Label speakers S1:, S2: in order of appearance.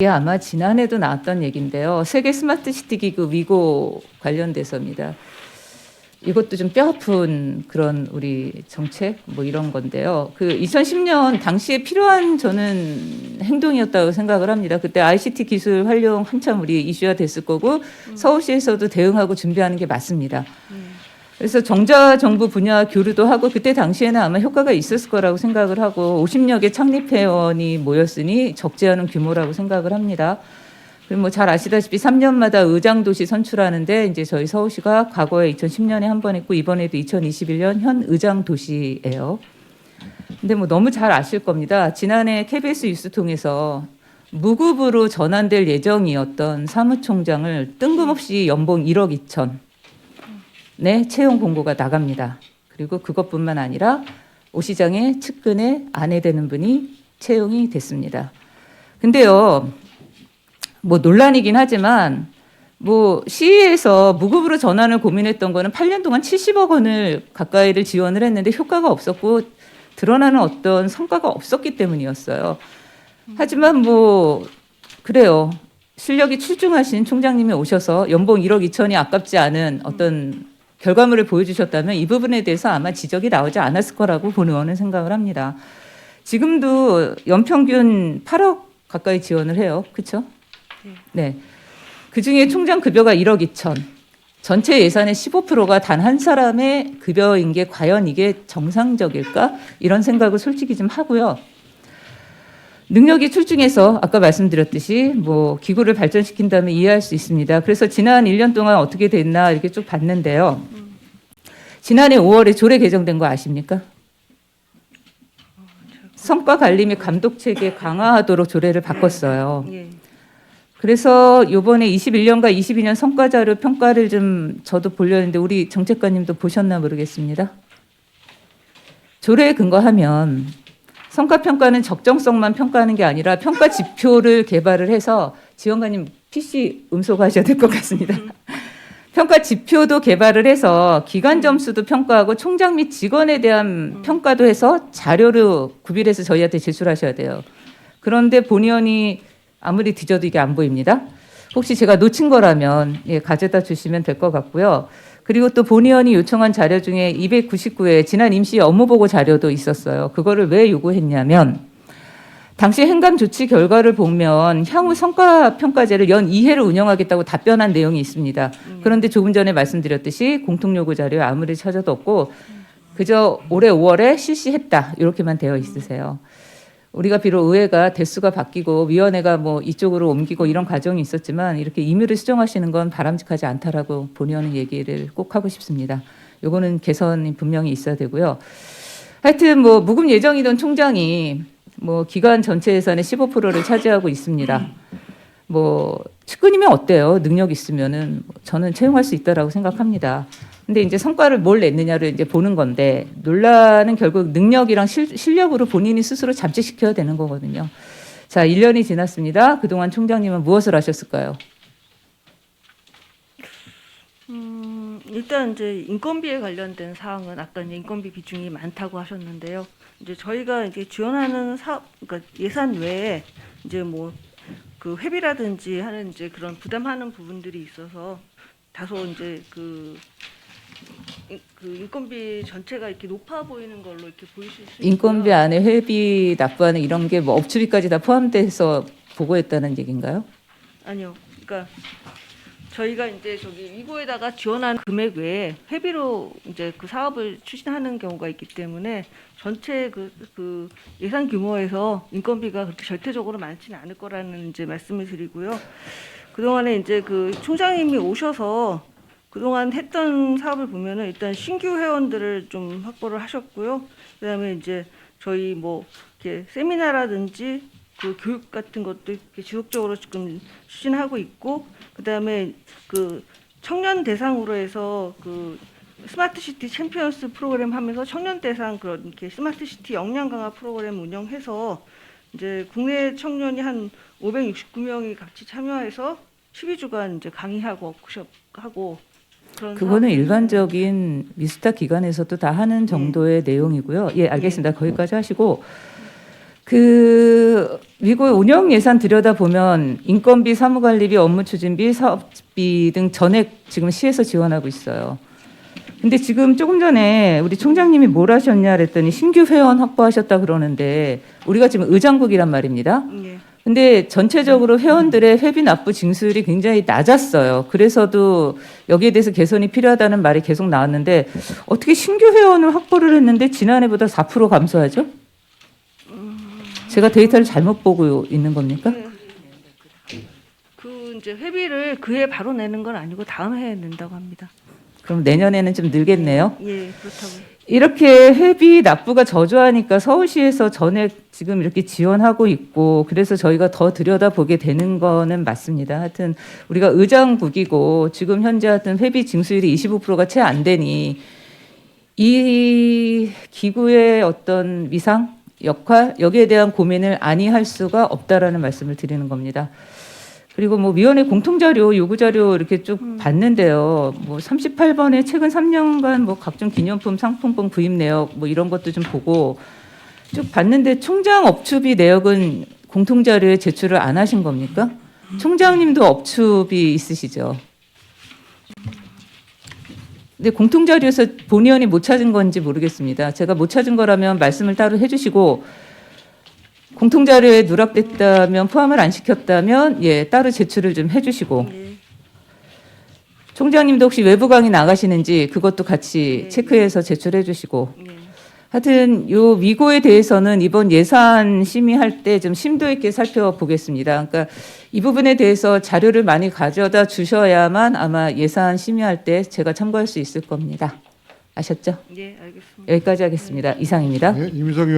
S1: 이게 아마 지난해도 나왔던 얘기인데요. 세계 스마트 시티 기구 위고 관련돼서입니다. 이것도 좀 뼈아픈 그런 우리 정책 뭐 이런 건데요. 그 2010년 당시에 필요한 저는 행동이었다고 생각을 합니다. 그때 ICT 기술 활용 한참 우리 이슈화 됐을 거고 서울시에서도 대응하고 준비하는 게 맞습니다. 그래서 정자정부 분야 교류도 하고 그때 당시에는 아마 효과가 있었을 거라고 생각을 하고 50여 개 창립회원이 모였으니 적지 않은 규모라고 생각을 합니다. 그리고 뭐 잘 아시다시피 3년마다 의장도시 선출하는데 이제 저희 서울시가 과거에 2010년에 한 번 했고 이번에도 2021년 현 의장도시예요. 근데 뭐 너무 잘 아실 겁니다. 지난해 KBS 뉴스 통해서 무급으로 전환될 예정이었던 사무총장을 뜬금없이 연봉 1억 2천 채용 공고가 나갑니다. 그리고 그것뿐만 아니라 오 시장의 측근에 아내 되는 분이 채용이 됐습니다. 근데요, 뭐 논란이긴 하지만 뭐 시에서 무급으로 전환을 고민했던 거는 8년 동안 70억 원을 가까이를 지원을 했는데 효과가 없었고 드러나는 어떤 성과가 없었기 때문이었어요. 하지만 뭐 그래요. 실력이 출중하신 총장님이 오셔서 연봉 1억 2천이 아깝지 않은 어떤 결과물을 보여주셨다면 이 부분에 대해서 아마 지적이 나오지 않았을 거라고 본의원은 생각을 합니다. 지금도 연평균 8억 가까이 지원을 해요. 그렇죠? 네. 그중에 총장 급여가 1억 2천. 전체 예산의 15%가 단 한 사람의 급여인 게 과연 이게 정상적일까? 이런 생각을 솔직히 좀 하고요. 능력이 출중해서 아까 말씀드렸듯이 뭐 기구를 발전시킨다면 이해할 수 있습니다. 그래서 지난 1년 동안 어떻게 됐나 이렇게 쭉 봤는데요. 지난해 5월에 조례 개정된 거 아십니까? 성과 관리 및 감독 체계 강화하도록 조례를 바꿨어요. 그래서 이번에 21년과 22년 성과 자료 평가를 좀 저도 보려는데 우리 정책관님도 보셨나 모르겠습니다. 조례에 근거하면 성과 평가는 적정성만 평가하는 게 아니라 평가 지표를 개발을 해서 지원관님 PC 음소거하셔야 될 것 같습니다. 평가 지표도 개발을 해서 기간 점수도 평가하고 총장 및 직원에 대한 평가도 해서 자료로 구비해서 저희한테 제출하셔야 돼요. 그런데 본의원이 아무리 뒤져도 이게 안 보입니다. 혹시 제가 놓친 거라면 가져다 주시면 될 것 같고요. 그리고 또 본의원이 요청한 자료 중에 299회 지난 임시 업무보고 자료도 있었어요. 그거를 왜 요구했냐면 당시 행감 조치 결과를 보면 향후 성과평가제를 연 2회를 운영하겠다고 답변한 내용이 있습니다. 그런데 조금 전에 말씀드렸듯이 공통요구 자료에 아무리 찾아도 없고 그저 올해 5월에 실시했다 이렇게만 되어 있으세요. 우리가 비록 의회가 대수가 바뀌고 위원회가 뭐 이쪽으로 옮기고 이런 과정이 있었지만 이렇게 임의를 수정하시는 건 바람직하지 않다라고 본의원은 얘기를 꼭 하고 싶습니다. 요거는 개선이 분명히 있어야 되고요. 하여튼 뭐 무급 예정이던 총장이 뭐 기관 전체 예산의 15%를 차지하고 있습니다. 뭐 측근이면 어때요? 능력 있으면은 저는 채용할 수 있다라고 생각합니다. 근데 이제 성과를 뭘 냈느냐를 이제 보는 건데 논란은 결국 능력이랑 실력으로 본인이 스스로 잠재시켜야 되는 거거든요. 자, 1년이 지났습니다. 그동안 총장님은 무엇을 하셨을까요?
S2: 일단 이제 인건비에 관련된 사항은 아까 이제 인건비 비중이 많다고 하셨는데요. 이제 저희가 이제 지원하는 그러니까 예산 외에 이제 뭐 그 회비라든지 하는 이제 그런 부담하는 부분들이 있어서 다소 이제 그 인건비 전체가 이렇게 높아 보이는 걸로 이렇게 보이실 수 있고요.
S1: 인건비 안에 회비 납부하는 이런 게 뭐 업추비까지 다 포함돼서 보고했다는 얘기인가요?
S2: 아니요. 그러니까 저희가 이제 저기 위고에다가 지원하는 금액 외에 회비로 이제 그 사업을 추진하는 경우가 있기 때문에 전체 그 예산 규모에서 인건비가 그렇게 절대적으로 많지는 않을 거라는 이제 말씀을 드리고요. 그동안에 이제 그 총장님이 오셔서 그동안 했던 사업을 보면은 일단 신규 회원들을 좀 확보를 하셨고요. 그다음에 이제 저희 뭐 이렇게 세미나라든지 그 교육 같은 것도 이렇게 지속적으로 지금 추진하고 있고, 그다음에 그 청년 대상으로 해서 그 스마트 시티 챔피언스 프로그램 하면서 청년 대상 그런 이렇게 스마트 시티 역량 강화 프로그램 운영해서 이제 국내 청년이 한 569명이 같이 참여해서 12주간 이제 강의하고 워크숍하고
S1: 그거는 일반적인 미스터 기관에서도 다 하는 정도의 내용이고요. 예, 알겠습니다. 거기까지 하시고 그 미국의 운영 예산 들여다보면 인건비, 사무관리비, 업무추진비, 사업비 등 전액 지금 시에서 지원하고 있어요. 근데 지금 조금 전에 우리 총장님이 뭘 하셨냐 그랬더니 신규 회원 확보하셨다 그러는데 우리가 지금 의장국이란 말입니다.
S2: 예.
S1: 근데 전체적으로 회원들의 회비 납부 징수율이 굉장히 낮았어요. 그래서도 여기에 대해서 개선이 필요하다는 말이 계속 나왔는데 어떻게 신규 회원을 확보를 했는데 지난해보다 4% 감소하죠? 제가 데이터를 잘못 보고 있는 겁니까?
S2: 그 이제 회비를 그해 바로 내는 건 아니고 다음 해에 낸다고 합니다.
S1: 그럼 내년에는 좀 늘겠네요.
S2: 예, 그렇다고.
S1: 이렇게 회비 납부가 저조하니까 서울시에서 전액 지금 이렇게 지원하고 있고 그래서 저희가 더 들여다보게 되는 거는 맞습니다. 하여튼 우리가 의장국이고 지금 현재 하여튼 회비 징수율이 25%가 채 안 되니 이 기구의 어떤 위상, 역할 여기에 대한 고민을 아니 할 수가 없다라는 말씀을 드리는 겁니다. 그리고 뭐 위원회 공통자료, 요구자료 이렇게 쭉 봤는데요. 뭐 38번에 최근 3년간 뭐 각종 기념품, 상품권 구입 내역 뭐 이런 것도 좀 보고 쭉 봤는데 총장 업추비 내역은 공통자료에 제출을 안 하신 겁니까? 총장님도 업추비 있으시죠? 근데 공통자료에서 본 의원이 못 찾은 건지 모르겠습니다. 제가 못 찾은 거라면 말씀을 따로 해주시고 공통자료에 누락됐다면 포함을 안 시켰다면 예 따로 제출을 좀 해주시고
S2: 예.
S1: 총장님도 혹시 외부 강의 나가시는지 그것도 같이
S2: 네.
S1: 체크해서 제출해 주시고
S2: 예.
S1: 하여튼 요 위고에 대해서는 이번 예산 심의할 때 좀 심도 있게 살펴보겠습니다. 그러니까 이 부분에 대해서 자료를 많이 가져다 주셔야만 아마 예산 심의할 때 제가 참고할 수 있을 겁니다. 아셨죠?
S2: 예, 알겠습니다.
S1: 여기까지 하겠습니다. 이상입니다.
S3: 네, 이민석 의원.